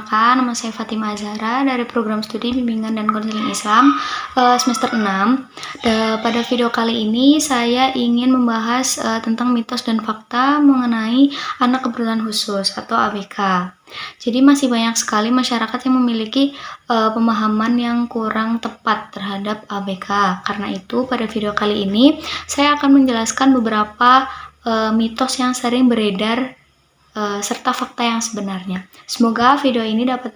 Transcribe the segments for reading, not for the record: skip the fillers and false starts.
Perkenalkan, nama saya Fatima Azhara dari program studi bimbingan dan konseling Islam semester 6. Pada video kali ini saya ingin membahas tentang mitos dan fakta mengenai anak kebutuhan khusus atau ABK. Jadi masih banyak sekali masyarakat yang memiliki pemahaman yang kurang tepat terhadap ABK. Karena itu pada video kali ini saya akan menjelaskan beberapa mitos yang sering beredar serta fakta yang sebenarnya. Semoga video ini dapat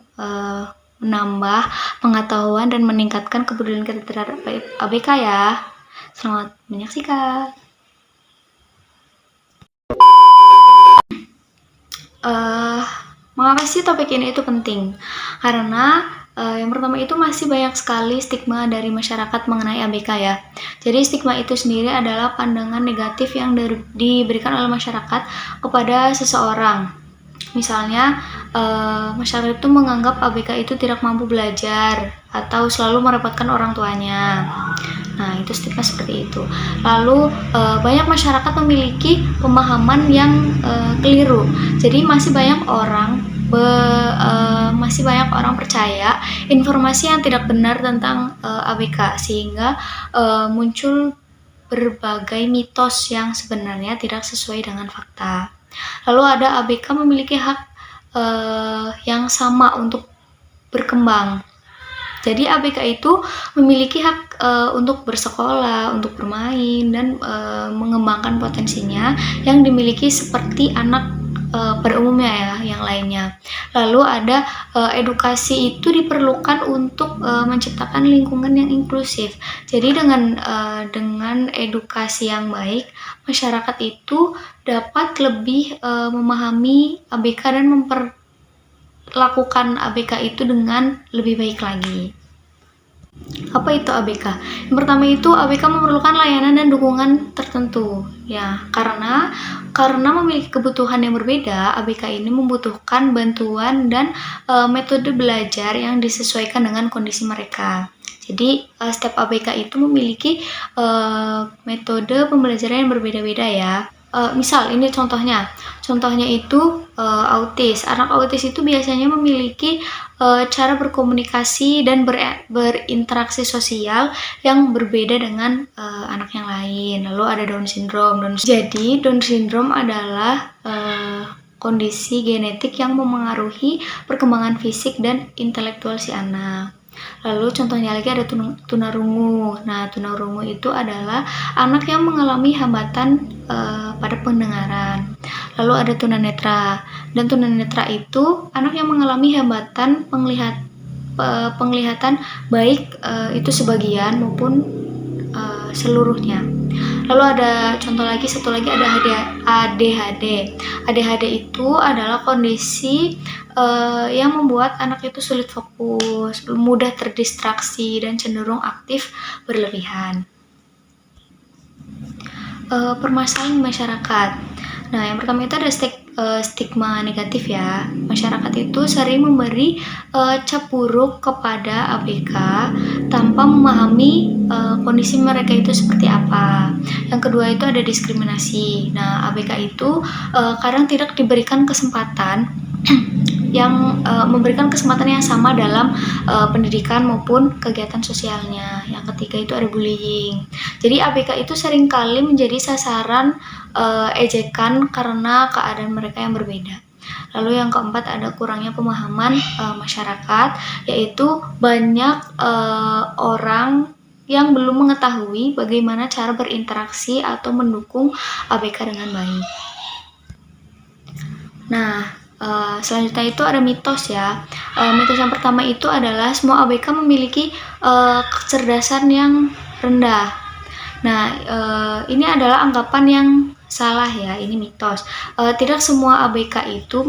menambah pengetahuan dan meningkatkan kepedulian kita terhadap ABK ya. Selamat menyaksikan. Mengapa sih topik ini itu penting? Karena yang pertama itu masih banyak sekali stigma dari masyarakat mengenai ABK ya. Jadi stigma itu sendiri adalah pandangan negatif yang diberikan oleh masyarakat kepada seseorang. Misalnya masyarakat itu menganggap ABK itu tidak mampu belajar atau selalu merepotkan orang tuanya. Nah, itu stigma seperti itu. Lalu banyak masyarakat memiliki pemahaman yang keliru. Jadi masih banyak orang percaya informasi yang tidak benar tentang ABK, sehingga muncul berbagai mitos yang sebenarnya tidak sesuai dengan fakta. Lalu ada ABK memiliki hak yang sama untuk berkembang. Jadi ABK itu memiliki hak untuk bersekolah, untuk bermain, dan mengembangkan potensinya yang dimiliki seperti anak pada umumnya ya, yang lainnya. Lalu ada edukasi itu diperlukan untuk menciptakan lingkungan yang inklusif. Jadi dengan edukasi yang baik, masyarakat itu dapat lebih memahami ABK dan memperlakukan ABK itu dengan lebih baik lagi. Apa itu ABK? Yang pertama itu ABK memerlukan layanan dan dukungan tertentu ya, karena memiliki kebutuhan yang berbeda. ABK ini membutuhkan bantuan dan metode belajar yang disesuaikan dengan kondisi mereka. Jadi setiap ABK itu memiliki metode pembelajaran yang berbeda-beda ya. Misal ini contohnya itu autis. Anak autis itu biasanya memiliki cara berkomunikasi dan berinteraksi sosial yang berbeda dengan anak yang lain. Lalu ada Down syndrome. Jadi Down syndrome adalah kondisi genetik yang memengaruhi perkembangan fisik dan intelektual si anak. Lalu contohnya lagi ada tunarungu. Nah, tunarungu itu adalah anak yang mengalami hambatan pada pendengaran. Lalu ada tunanetra. Dan tunanetra itu anak yang mengalami hambatan penglihatan baik itu sebagian maupun seluruhnya. Lalu ada satu lagi ada ADHD. ADHD itu adalah kondisi yang membuat anak itu sulit fokus, mudah terdistraksi, dan cenderung aktif berlebihan. Permasalahan masyarakat. Nah, yang pertama itu ada stigma negatif ya. Masyarakat itu sering memberi cap buruk kepada ABK tanpa memahami kondisi mereka itu seperti apa. Yang kedua itu ada diskriminasi. Nah, ABK itu kadang tidak diberikan kesempatan yang memberikan kesempatan yang sama dalam pendidikan maupun kegiatan sosialnya. Yang ketiga itu ada bullying. Jadi ABK itu seringkali menjadi sasaran ejekan karena keadaan mereka yang berbeda. Lalu yang keempat ada kurangnya pemahaman masyarakat, yaitu banyak orang yang belum mengetahui bagaimana cara berinteraksi atau mendukung ABK dengan baik. Nah, selanjutnya itu ada mitos ya. Mitos yang pertama itu adalah semua ABK memiliki kecerdasan yang rendah. Nah, ini adalah anggapan yang salah ya, ini mitos. Tidak semua ABK itu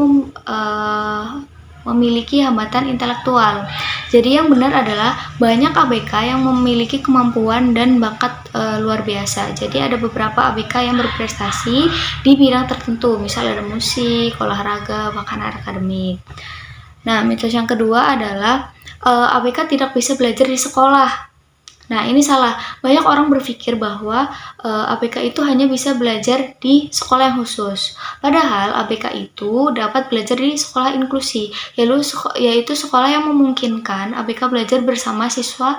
memiliki hambatan intelektual. Jadi yang benar adalah banyak ABK yang memiliki kemampuan dan bakat luar biasa. Jadi ada beberapa ABK yang berprestasi di bidang tertentu, misal ada musik, olahraga, bahkan akademik. Nah, mitos yang kedua adalah ABK tidak bisa belajar di sekolah. Nah, ini salah. Banyak orang berpikir bahwa ABK itu hanya bisa belajar di sekolah yang khusus. Padahal ABK itu dapat belajar di sekolah inklusi, yaitu sekolah yang memungkinkan ABK belajar bersama siswa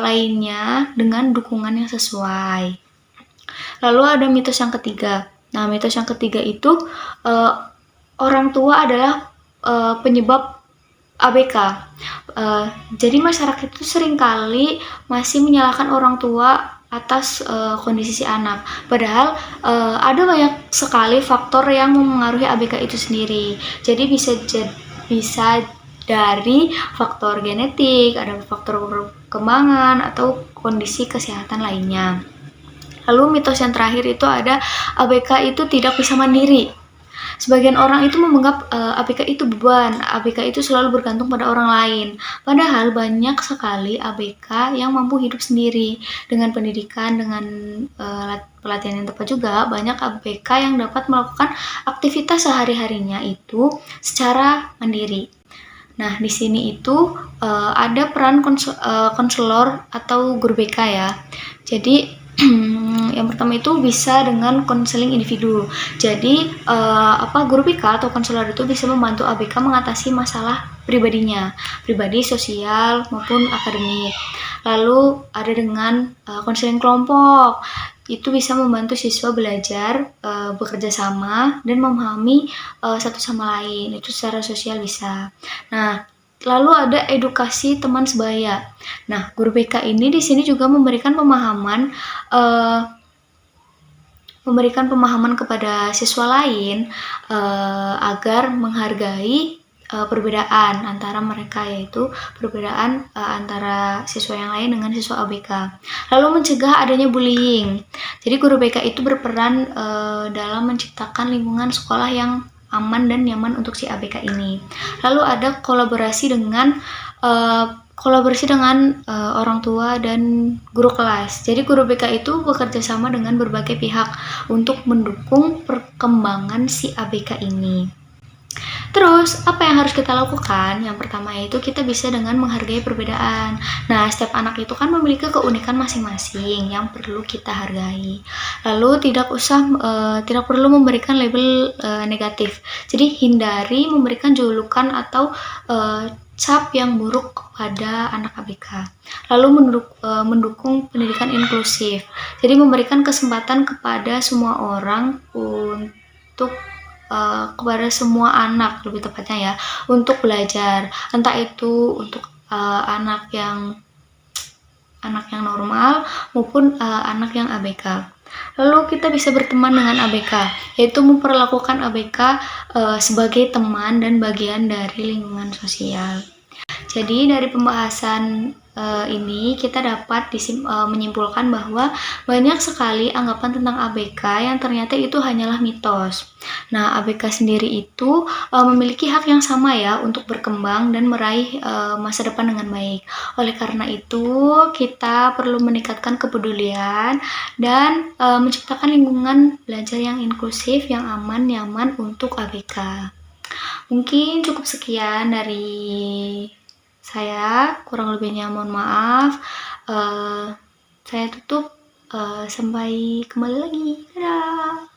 lainnya dengan dukungan yang sesuai. Lalu ada mitos yang ketiga. Nah, mitos yang ketiga itu orang tua adalah penyebab ABK. Jadi masyarakat itu seringkali masih menyalahkan orang tua atas kondisi si anak. Padahal ada banyak sekali faktor yang mempengaruhi ABK itu sendiri. Jadi bisa dari faktor genetik, ada faktor perkembangan atau kondisi kesehatan lainnya. Lalu mitos yang terakhir itu ada ABK itu tidak bisa mandiri. Sebagian orang itu menganggap ABK itu beban, ABK itu selalu bergantung pada orang lain. Padahal banyak sekali ABK yang mampu hidup sendiri dengan pendidikan, dengan pelatihan yang tepat juga. Banyak ABK yang dapat melakukan aktivitas sehari-harinya itu secara mandiri. Nah, di sini itu ada peran konselor atau guru BK ya. Jadi yang pertama itu bisa dengan konseling individu. Jadi guru BK atau konselor itu bisa membantu ABK mengatasi masalah pribadi sosial maupun akademik. Lalu ada dengan konseling kelompok. Itu bisa membantu siswa belajar bekerja sama dan memahami satu sama lain. Itu secara sosial bisa. Nah, lalu ada edukasi teman sebaya. Nah, guru BK ini di sini juga memberikan pemahaman kepada siswa lain agar menghargai perbedaan antara mereka, yaitu perbedaan antara siswa yang lain dengan siswa ABK. Lalu mencegah adanya bullying. Jadi guru BK itu berperan dalam menciptakan lingkungan sekolah yang aman dan nyaman untuk si ABK ini. Lalu ada kolaborasi dengan orang tua dan guru kelas. Jadi guru BK itu bekerja sama dengan berbagai pihak untuk mendukung perkembangan si ABK ini. Terus, apa yang harus kita lakukan? Yang pertama itu kita bisa dengan menghargai perbedaan. Nah, setiap anak itu kan memiliki keunikan masing-masing yang perlu kita hargai. Lalu tidak perlu memberikan label negatif. Jadi hindari memberikan julukan atau cap yang buruk kepada anak ABK. Lalu mendukung pendidikan inklusif. Jadi memberikan kesempatan kepada semua orang kepada semua anak, lebih tepatnya ya, untuk belajar. Entah itu untuk anak yang normal maupun anak yang ABK. Lalu kita bisa berteman dengan ABK, yaitu memperlakukan ABK sebagai teman dan bagian dari lingkungan sosial. Jadi dari pembahasan ini kita dapat menyimpulkan bahwa banyak sekali anggapan tentang ABK yang ternyata itu hanyalah mitos. Nah, ABK sendiri itu memiliki hak yang sama ya untuk berkembang dan meraih masa depan dengan baik. Oleh karena itu, kita perlu meningkatkan kepedulian dan menciptakan lingkungan belajar yang inklusif, yang aman, nyaman untuk ABK. Mungkin cukup sekian dari saya, kurang lebihnya mohon maaf. Saya tutup, sampai kembali lagi. Dadah.